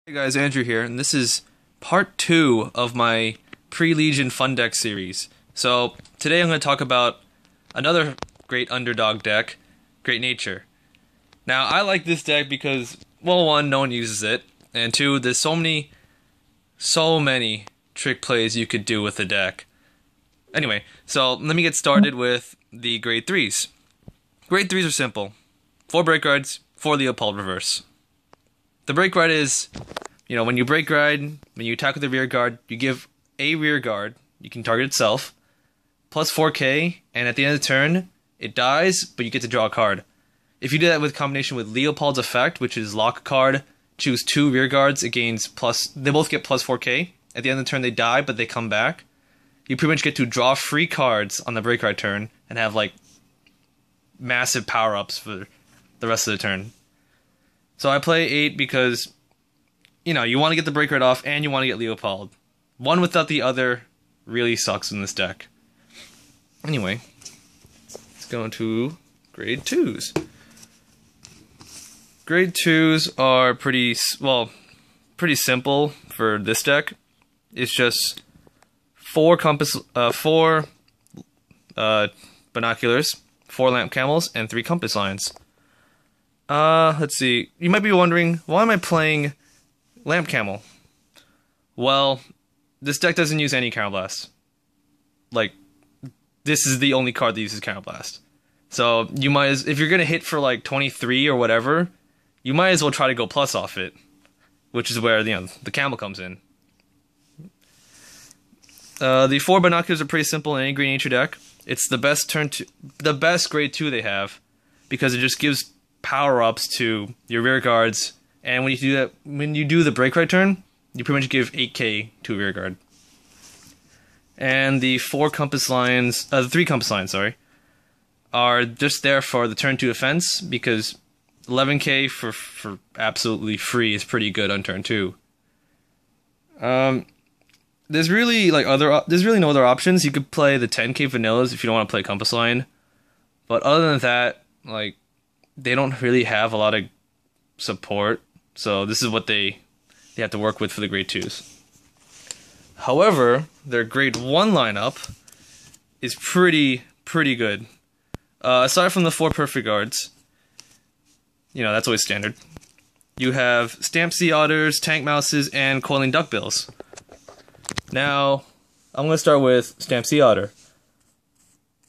Hey guys, Andrew here, and this is part 2 of my pre-Legion Fun Deck series. So, today I'm going to talk about another great underdog deck, Great Nature. Now, I like this deck because, well, one, no one uses it, and two, there's so many trick plays you could do with the deck. Anyway, so let me get started with the Grade 3s. Grade 3s are simple. 4 break guards, 4 Leopold reverse. The break ride is, when you break ride, when you attack with a rear guard, you give a rear guard, you can target itself, plus 4k, and at the end of the turn, it dies, but you get to draw a card. If you do that with combination with Leopold's effect, which is lock a card, choose 2 rear guards, it gains they both get plus 4k. At the end of the turn, they die, but they come back. You pretty much get to draw free cards on the break ride turn, and have, massive power-ups for the rest of the turn. So I play 8 because, you want to get the break ride off and you want to get Leopold. One without the other really sucks in this deck. Anyway, let's go into Grade 2s. Grade 2s are pretty simple for this deck. It's just 4 binoculars, 4 lamp camels, and 3 compass lines. Let's see. You might be wondering, why am I playing Lamp Camel? Well, this deck doesn't use any Counterblast. This is the only card that uses Counterblast. So, if you're gonna hit for 23 or whatever, you might as well try to go plus off it. Which is where, the Camel comes in. The 4 binoculars are pretty simple in any Green Nature deck. It's the best Grade 2 they have, because it just gives power-ups to your rear guards, and when you do the break ride turn, you pretty much give 8k to a rear guard. And the 3 compass lines, are just there for the turn 2 defense, because 11k for absolutely free is pretty good on turn 2. There's really no other options. You could play the 10k vanillas if you don't want to play compass line, but other than that, they don't really have a lot of support, so this is what they have to work with for the Grade 2s. However, their Grade 1 lineup is pretty good. Aside from the 4 perfect guards, that's always standard. You have Stamp Sea Otters, Tank Mouses, and Coiling Duckbills. Now, I'm going to start with Stamp Sea Otter.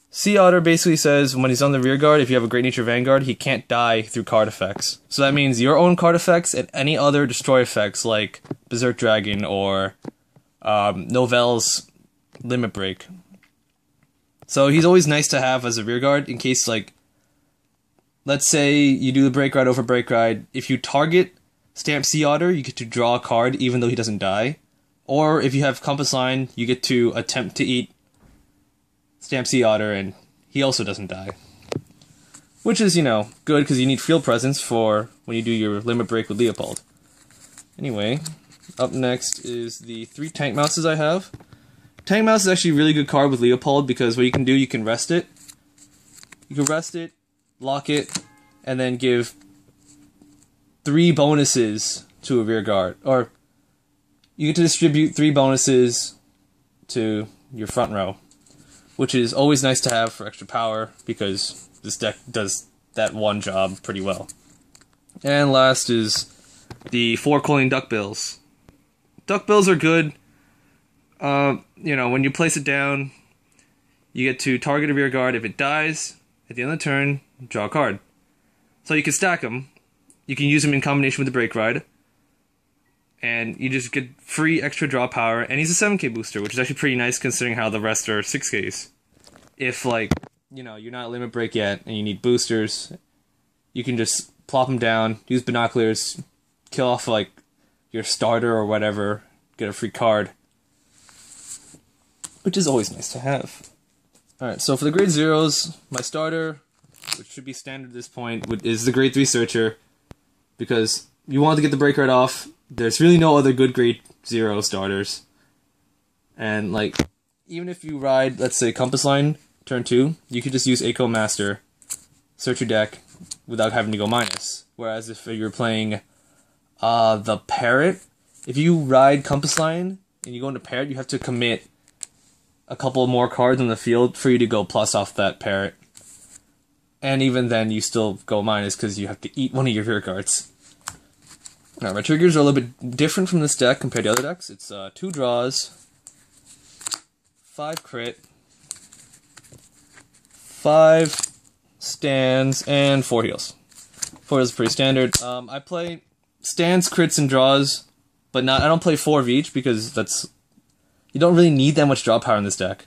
Sea Otter basically says when he's on the rear guard, if you have a Great Nature Vanguard, he can't die through card effects. So that means your own card effects and any other destroy effects like Berserk Dragon or Novelle's Limit Break. So he's always nice to have as a rear guard in case, let's say you do the break ride over break ride. If you target Stamp Sea Otter, you get to draw a card even though he doesn't die. Or if you have Compass Line, you get to attempt to eat Stamp Sea Otter, and he also doesn't die. Which is, good because you need field presence for when you do your limit break with Leopold. Anyway, up next is the 3 Tank Mouses I have. Tank Mouse is actually a really good card with Leopold because what you can do, you can rest it. You can rest it, lock it, and then give 3 bonuses to a rear guard. Or you get to distribute 3 bonuses to your front row, which is always nice to have for extra power, because this deck does that one job pretty well. And last is the 4 Coiling Duckbills. Duckbills are good. When you place it down, you get to target a rear guard. If it dies, at the end of the turn, draw a card. So you can stack them. You can use them in combination with the break ride. And you just get free extra draw power, and he's a 7k booster, which is actually pretty nice considering how the rest are 6ks. If, you're not limit break yet, and you need boosters, you can just plop them down, use binoculars, kill off, your starter or whatever, get a free card. Which is always nice to have. Alright, so for the Grade 0s, my starter, which should be standard at this point, is the Grade 3 Searcher, because you want to get the break ride off. There's really no other good Grade 0 starters. And, even if you ride, let's say, Compass Line, turn 2, you could just use Echo Master, search your deck, without having to go minus. Whereas if you're playing The Parrot. If you ride Compass Line and you go into Parrot, you have to commit a couple more cards on the field for you to go plus off that Parrot. And even then, you still go minus because you have to eat one of your rear cards. Now, my triggers are a little bit different from this deck compared to other decks. It's 2 draws, 5 crit, 5 stands, and 4 heals. 4 is pretty standard. I play stands, crits, and draws, but I don't play 4 of each because you don't really need that much draw power in this deck.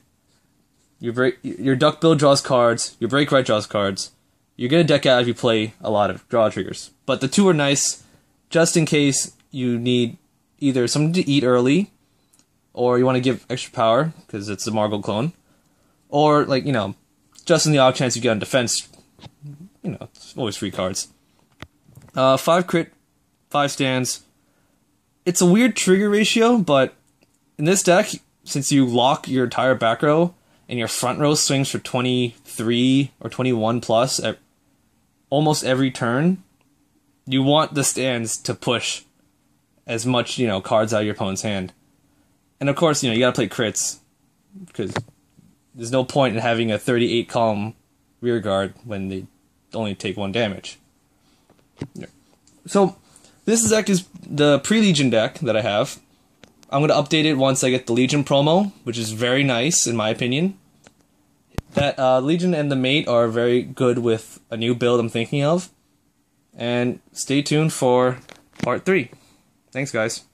Your Duck Bill draws cards, your Break Right draws cards. You're gonna deck out if you play a lot of draw triggers. But the 2 are nice, just in case you need either something to eat early, or you want to give extra power, because it's a Margot clone, or, like, you know, just in the odd chance you get on defense, you know, it's always free cards. 5 crit, 5 stands. It's a weird trigger ratio, but in this deck, since you lock your entire back row, and your front row swings for 23 or 21 plus at almost every turn, you want the stands to push as much, you know, cards out of your opponent's hand. And of course, you know, you gotta play crits, because there's no point in having a 38 column rear guard when they only take 1 damage. Yeah. So, this deck is the pre-Legion deck that I have. I'm going to update it once I get the Legion promo, which is very nice, in my opinion. That Legion and the Mate are very good with a new build I'm thinking of. And stay tuned for part 3. Thanks, guys.